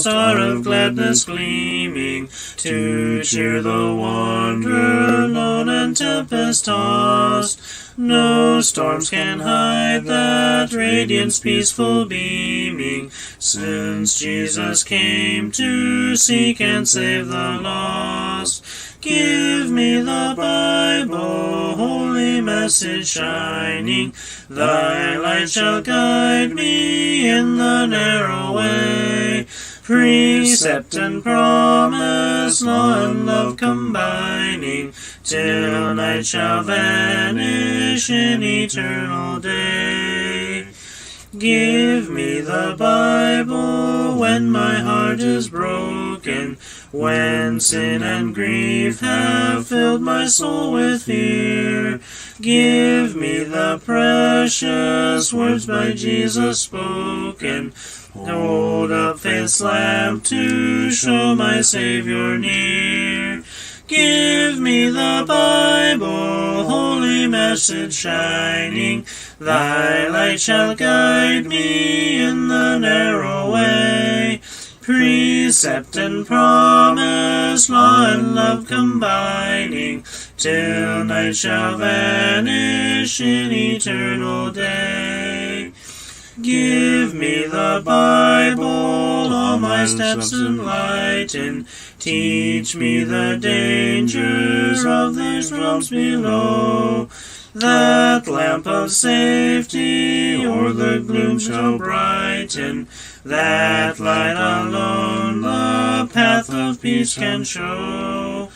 star of gladness gleaming, to cheer the wanderer lone and tempest-tossed. No storms can hide that radiance peaceful beaming, since Jesus came to seek and save the lost. Give me the Bible, holy message shining, thy light shall guide me in the narrow way. Precept and promise, law and love combining, till night shall vanish in eternal day. Give me the Bible when my heart is broken, when sin and grief have filled my soul with fear. Give me the precious words by Jesus spoken. Hold up faith's lamp to show my Savior near. Give me the Bible, holy message shining, thy light shall guide me in the narrow way. Precept and promise, law and love combining, till night shall vanish in eternal day. Give me the Bible, all my steps enlighten, teach me the dangers of these realms below. That lamp of safety o'er the gloom shall brighten, that light alone the path of peace can show.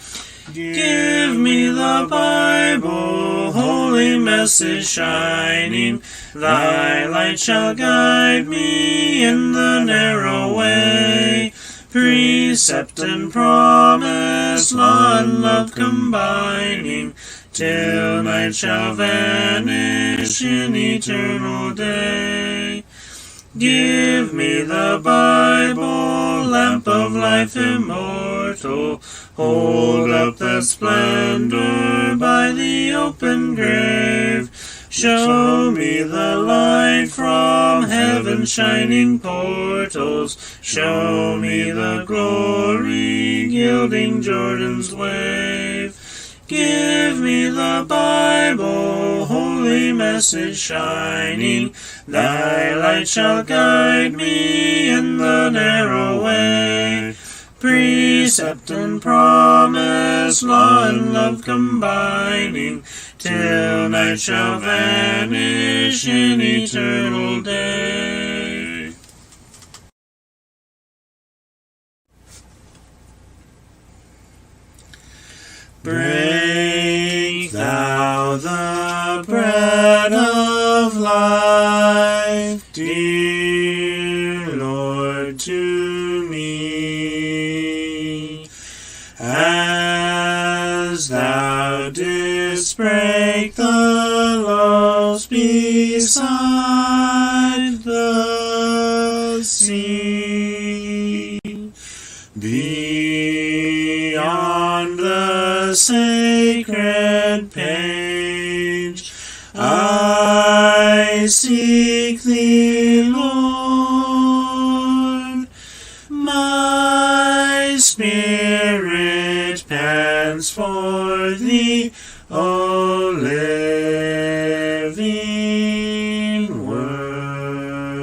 Give me the Bible, holy message shining, thy light shall guide me in the narrow way. Precept and promise, law and love combining, till night shall vanish in eternal day. Give me the Bible, lamp of life immortal, hold up the splendor by the open grave. Show me the light from heaven's shining portals, show me the glory gilding Jordan's wave. Give me the Bible, holy message shining, thy light shall guide me in the narrow way. Precept and promise, law and love combining, till night shall vanish in eternal day. Break thou the bread of life, dear Lord, to me, as thou didst break the loaves beside the sea. Beyond the sacred page, I seek thee, Lord. My spirit pants for thee, O living word.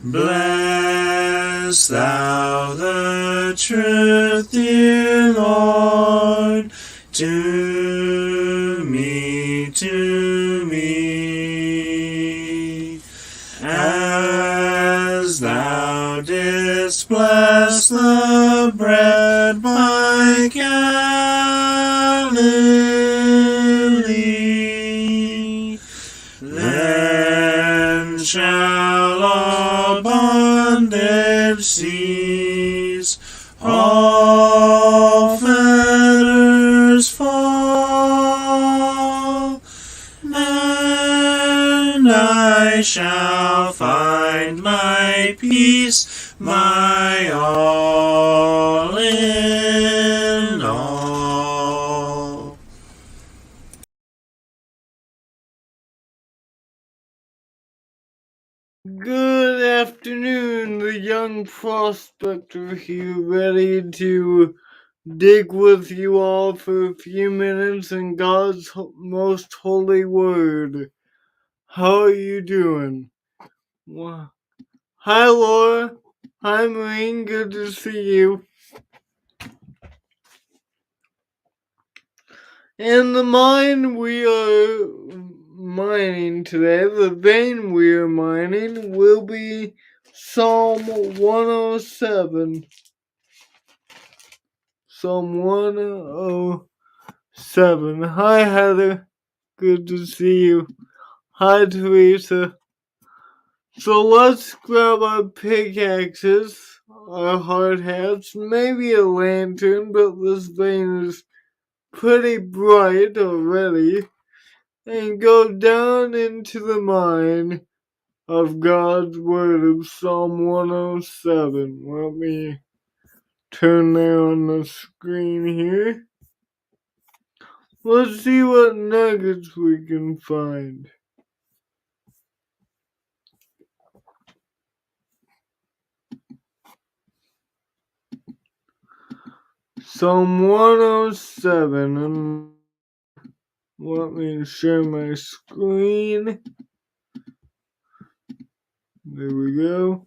Bless thou the truth, dear Lord, to me, as thou didst bless the bread by Galilee. Then shall all bondage cease, all fetters fall, and I shall find my peace, my all in all. Good afternoon, the young prospector here, ready to dig with you all for a few minutes in God's most holy word. How are you doing? Well, hi, Laura. Hi, Marine. Good to see you. In the mine we are mining today, the vein we are mining will be Psalm 107. Psalm 107. Hi, Heather. Good to see you. Hi, Teresa. So let's grab our pickaxes, our hard hats, maybe a lantern, but this vein is pretty bright already, and go down into the mine of God's Word of Psalm 107. Let me turn that on the screen here. Let's see what nuggets we can find. Psalm 107, and let me share my screen. There we go.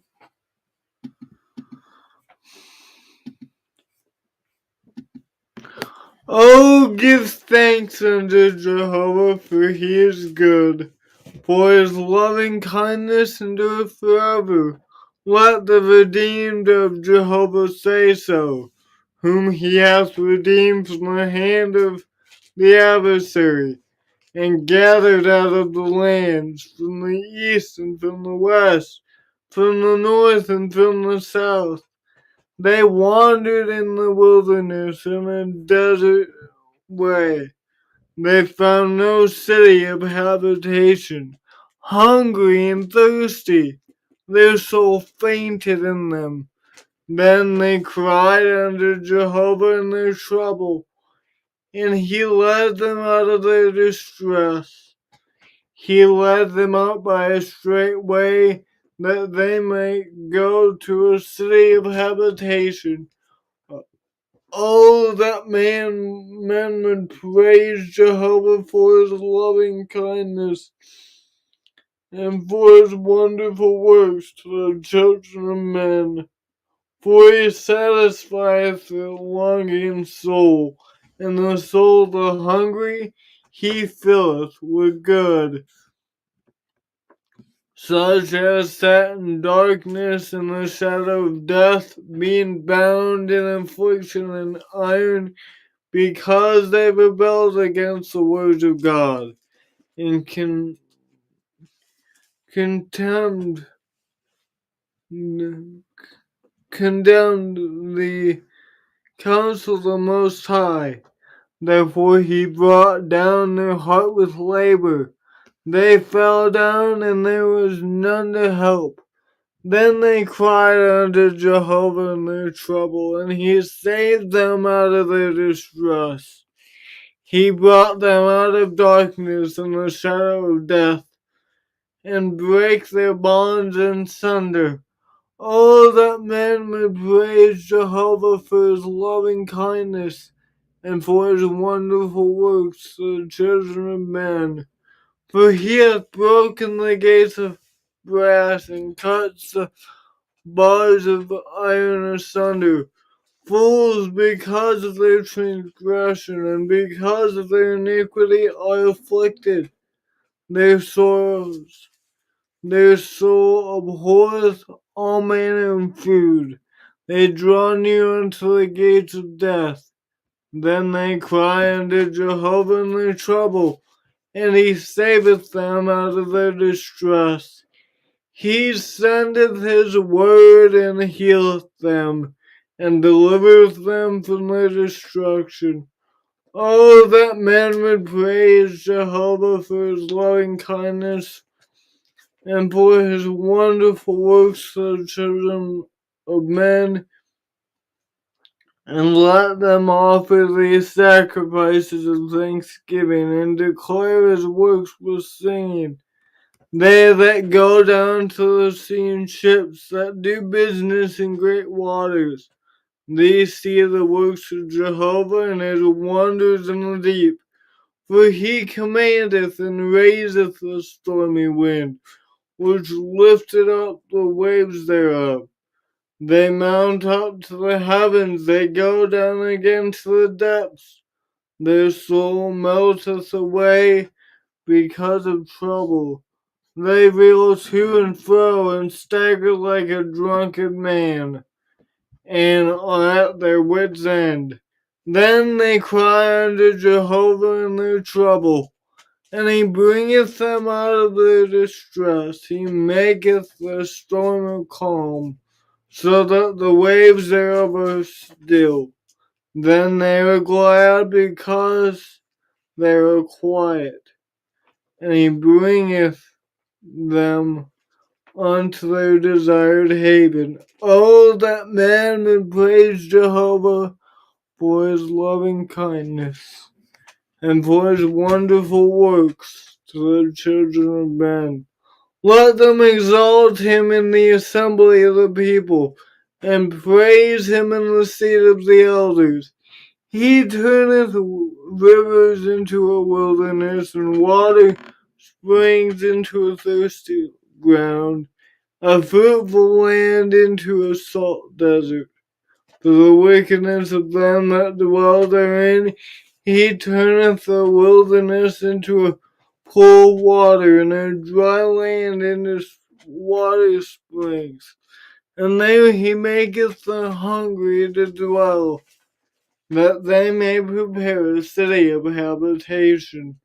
Oh, give thanks unto Jehovah, for he is good, for his loving kindness endureth forever. Let the redeemed of Jehovah say so, whom he hath redeemed from the hand of the adversary, and gathered out of the lands, from the east and from the west, from the north and from the south. They wandered in the wilderness and a desert way. They found no city of habitation. Hungry and thirsty, their soul fainted in them. Then they cried unto Jehovah in their trouble, and he led them out of their distress. He led them out by a straight way, that they might go to a city of habitation. Oh, that men would praise Jehovah for his loving kindness and for his wonderful works to the children of men. For he satisfieth the longing soul, and the soul of the hungry he filleth with good. Such as sat in darkness and the shadow of death, being bound in affliction and iron, because they rebelled against the words of God, and contemned condemned the counsel of the Most High. Therefore he brought down their heart with labor. They fell down, and there was none to help. Then they cried unto Jehovah in their trouble, and he saved them out of their distress. He brought them out of darkness and the shadow of death, and brake their bonds in sunder. Oh, that men would praise Jehovah for his loving kindness and for his wonderful works to the children of men. For he hath broken the gates of brass and cuts the bars of iron asunder. Fools, because of their transgression and because of their iniquity, are afflicted. Their sorrows, their soul abhorreth all manner of food. They draw near unto the gates of death. Then they cry unto Jehovah in their trouble, and he saveth them out of their distress. He sendeth his word and healeth them, and delivereth them from their destruction. Oh, that men would praise Jehovah for his loving kindness and for his wonderful works to the children of men, and let them offer these sacrifices of thanksgiving and declare his works with singing. They that go down to the sea in ships that do business in great waters. These see the works of Jehovah and his wonders in the deep. For he commandeth and raiseth the stormy wind, which lifteth up the waves thereof. They mount up to the heavens, they go down again to the depths. Their soul melteth away because of trouble. They reel to and fro and stagger like a drunken man, and are at their wits' end. Then they cry unto Jehovah in their trouble, and he bringeth them out of their distress. He maketh the storm calm, so that the waves thereof are still. Then they are glad because they are quiet, and he bringeth them unto their desired haven. Oh, that man would praise Jehovah for his loving kindness and for his wonderful works to the children of men. Let them exalt him in the assembly of the people, and praise him in the seat of the elders. He turneth rivers into a wilderness, and water springs into a thirsty ground, a fruitful land into a salt desert. For the wickedness of them that dwell therein, he turneth the wilderness into a pool of water, and a dry land into water springs. And there he maketh the hungry to dwell, that they may prepare a city of habitation,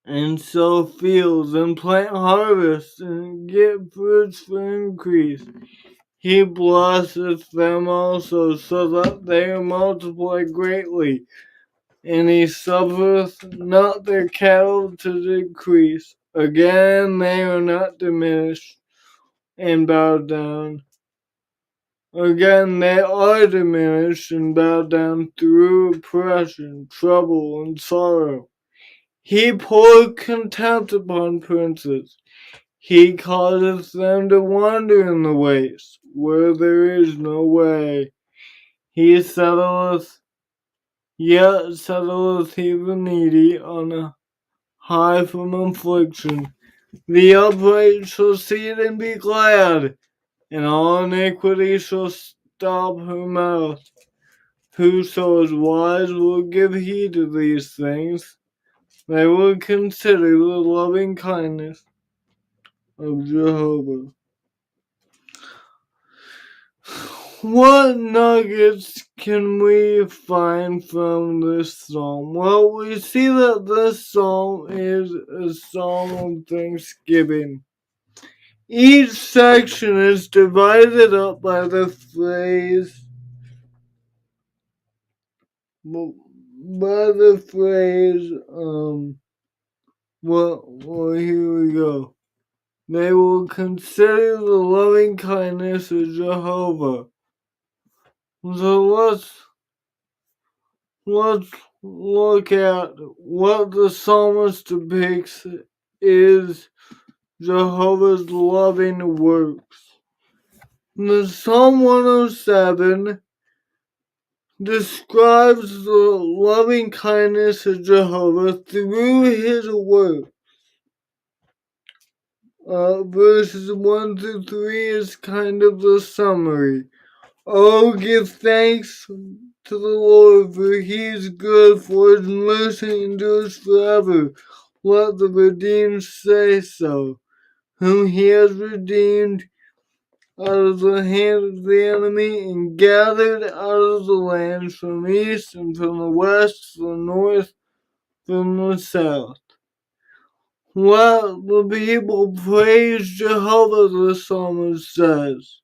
and sow fields, and plant harvests, and get fruits for increase. He blesseth them also, so that they multiply greatly, and he suffereth not their cattle to decrease. Again they are not diminished and bowed down. Again they are diminished and bowed down through oppression, trouble, and sorrow. He poureth contempt upon princes. He causeth them to wander in the waste, where there is no way. He settleth, yet settleth he the needy on a high from affliction. The upright shall see it and be glad, and all iniquity shall stop her mouth. Whoso is wise will give heed to these things. They will consider the loving kindness of Jehovah. What nuggets can we find from this psalm? Well, we see that this psalm is a psalm of thanksgiving. Each section is divided up by the phrase, well, here we go. They will consider the loving kindness of Jehovah. So let's look at what the psalmist depicts is Jehovah's loving works. The Psalm 107 describes the loving kindness of Jehovah through his work. Verses 1 through 3 is kind of the summary. Oh, give thanks to the Lord, for he is good, for his mercy endures forever. Let the redeemed say so, whom he has redeemed out of the hand of the enemy, and gathered out of the lands from east and from the west, from the north, from the south. Let the people praise Jehovah, the psalmist says.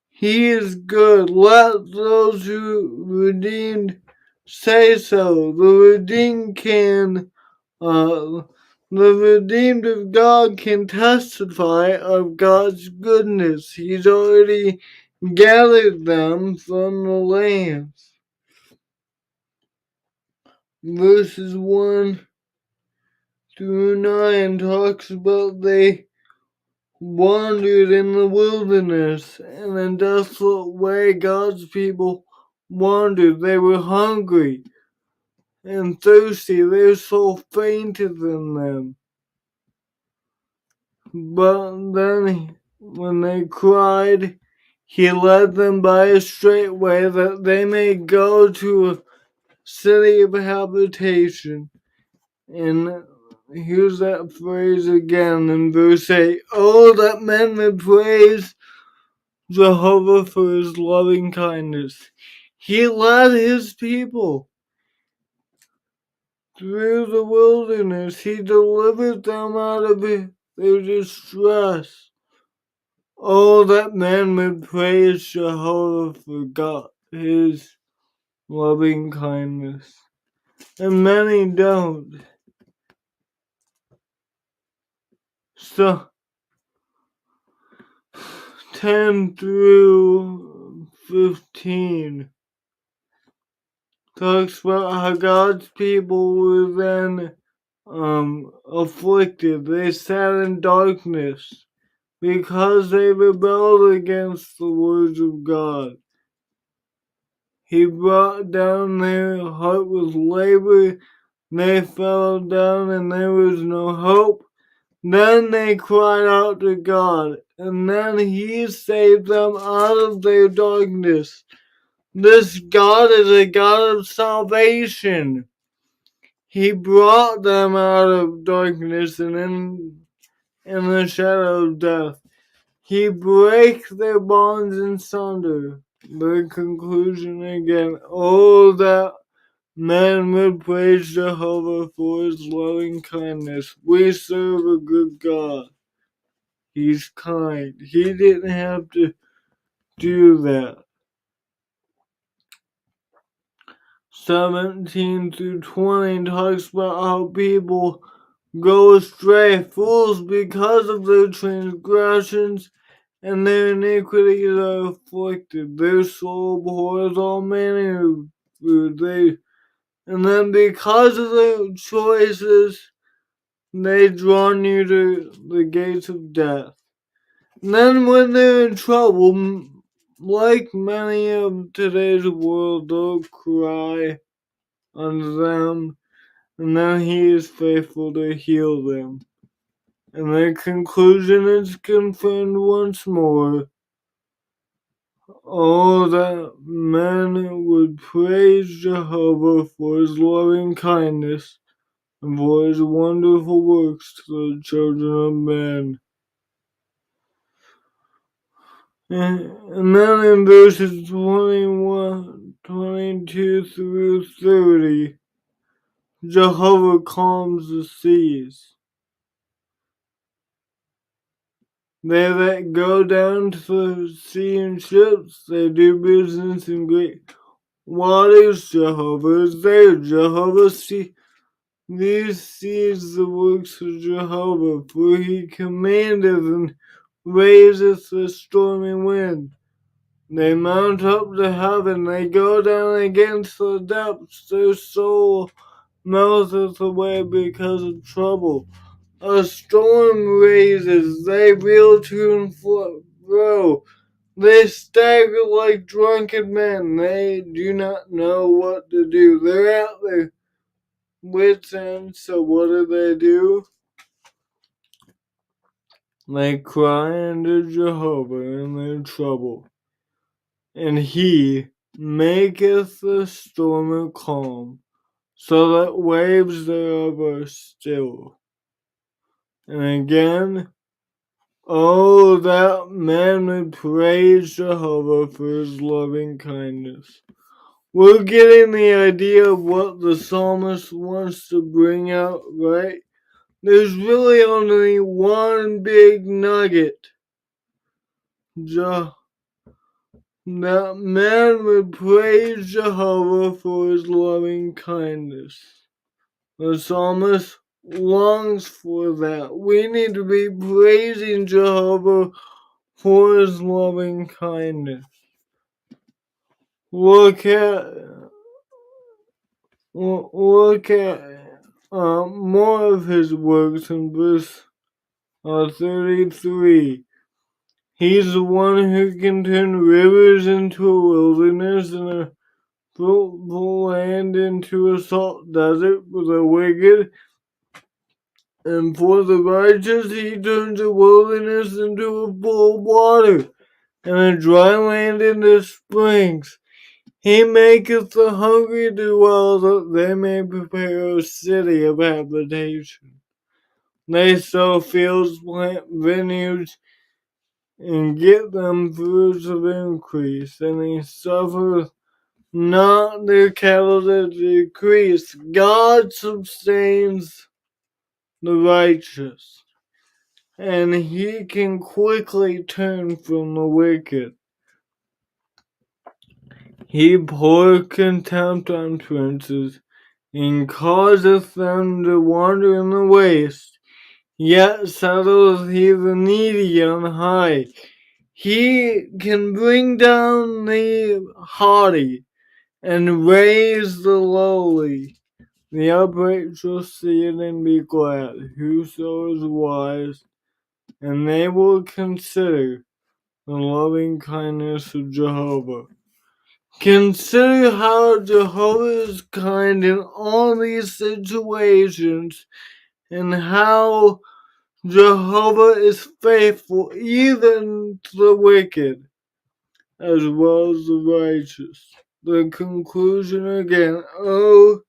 He is good. Let those who redeemed say so. The redeemed of God can testify of God's goodness. He's already gathered them from the lands. Verses 1 through 9 talks about they wandered in the wilderness in a desolate way. God's people wandered. They were hungry and thirsty. Their soul fainted in them. But then, when they cried, he led them by a straight way that they may go to a city of habitation. And here's that phrase again in verse 8. Oh, that men would praise Jehovah for his loving kindness. He led his people through the wilderness. He delivered them out of their distress. Oh, that men would praise Jehovah for God, his loving kindness. And many don't. So, 10 through 15 talks about how God's people were then afflicted. They sat in darkness because they rebelled against the words of God. He brought down their heart with labor. They fell down and there was no hope. Then they cried out to God, and then he saved them out of their darkness. This God is a God of salvation. He brought them out of darkness and in the shadow of death. He breaks their bonds in sunder. The conclusion again. Oh, that men would praise Jehovah for his loving kindness. We serve a good God. He's kind. He didn't have to do that. 17 through 20 talks about how people go astray, fools because of their transgressions and their iniquities are afflicted. Their soul abhors all manner of food. And then because of their choices, they draw near to the gates of death. And then when they're in trouble, like many of today's world, they'll cry unto them, and then he is faithful to heal them. And the conclusion is confirmed once more. Oh, that men would praise Jehovah for his loving kindness and for his wonderful works to the children of men. And then in verses 21, 22 through 30, Jehovah calms the seas. They that go down to the sea in ships, they do business in great waters. Jehovah is there. Jehovah these seas the works of Jehovah, for he commandeth and raiseth the stormy wind. They mount up to heaven, they go down against the depths, their soul melteth away because of trouble. A storm raises, they reel to and fro. They stagger like drunken men, they do not know what to do. They're at their wits' end, so what do? They cry unto Jehovah in their trouble, and he maketh the storm calm, so that waves thereof are still. And again, oh, that men would praise Jehovah for his loving kindness. We're getting the idea of what the psalmist wants to bring out, right? There's really only one big nugget. That man would praise Jehovah for his loving kindness. The psalmist longs for that. We need to be praising Jehovah for his loving kindness. Look at more of his works in verse 33. He's the one who can turn rivers into a wilderness and a fruitful land into a salt desert for the wicked. And for the righteous, he turns a wilderness into a pool of water, and a dry land into springs. He maketh the hungry to dwell, that they may prepare a city of habitation. They sow fields, plant vineyards, and get them fruits of increase, and he suffereth not their cattle to decrease. God sustains the righteous, and he can quickly turn from the wicked. He poureth contempt on princes, and causeth them to wander in the waste. Yet settles he the needy on high. He can bring down the haughty, and raise the lowly. The upright shall see it and be glad, whoso is wise, and they will consider the loving kindness of Jehovah. Consider how Jehovah is kind in all these situations, and how Jehovah is faithful even to the wicked, as well as the righteous. The conclusion again, oh,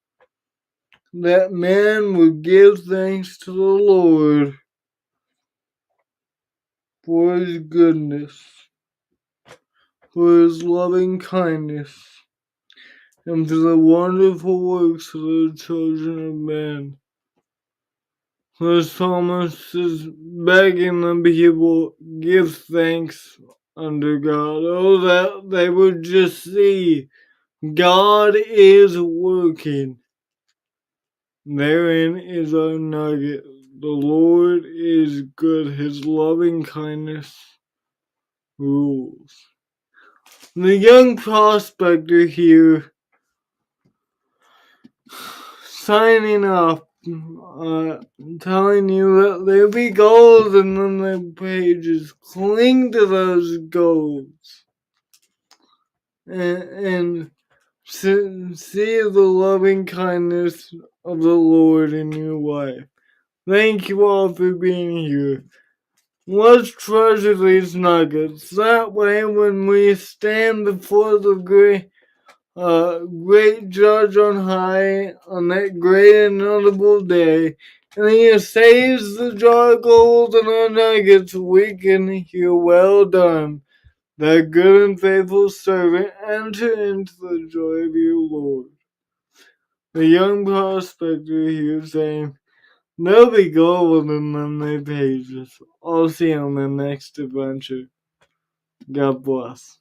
that man would give thanks to the Lord for his goodness, for his loving kindness, and for the wonderful works of the children of men. The psalmist is begging the people give thanks unto God. Oh, that they would just see God is working. Therein is our nugget. The Lord is good. His loving kindness rules. The young prospector here, signing off, telling you that there be goals and then the pages. Cling to those goals. And see the loving kindness of the Lord in your life. Thank you all for being here. Let's treasure these nuggets. That way, when we stand before the great judge on high on that great and notable day, and he saves the jar of gold and our nuggets, we can hear, well done, thy good and faithful servant, enter into the joy of your Lord. The young prospector here saying, they'll be golden on their pages. I'll see you on the next adventure. God bless.